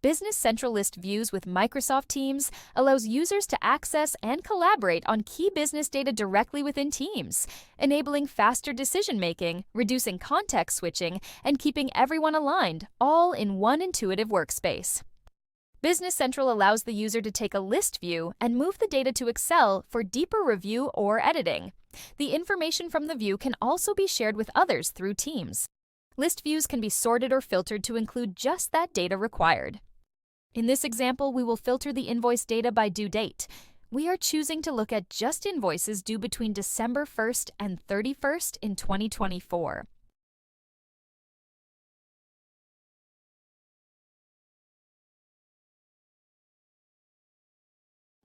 Business Central List Views with Microsoft Teams allows users to access and collaborate on key business data directly within Teams, enabling faster decision-making, reducing context switching, and keeping everyone aligned, all in one intuitive workspace. Business Central allows the user to take a list view and move the data to Excel for deeper review or editing. The information from the view can also be shared with others through Teams. List views can be sorted or filtered to include just that data required. In this example, we will filter the invoice data by due date. We are choosing to look at just invoices due between December 1st and 31st in 2024.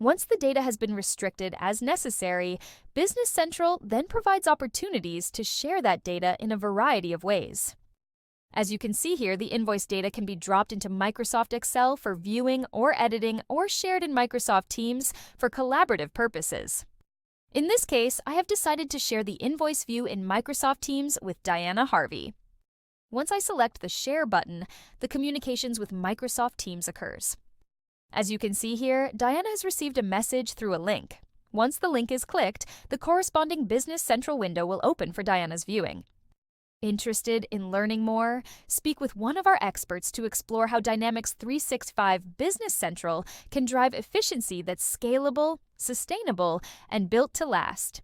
Once the data has been restricted as necessary, Business Central then provides opportunities to share that data in a variety of ways. As you can see here, the invoice data can be dropped into Microsoft Excel for viewing or editing or shared in Microsoft Teams for collaborative purposes. In this case, I have decided to share the invoice view in Microsoft Teams with Diana Harvey. Once I select the Share button, the communications with Microsoft Teams occurs. As you can see here, Diana has received a message through a link. Once the link is clicked, the corresponding Business Central window will open for Diana's viewing. Interested in learning more? Speak with one of our experts to explore how Dynamics 365 Business Central can drive efficiency that's scalable, sustainable, and built to last.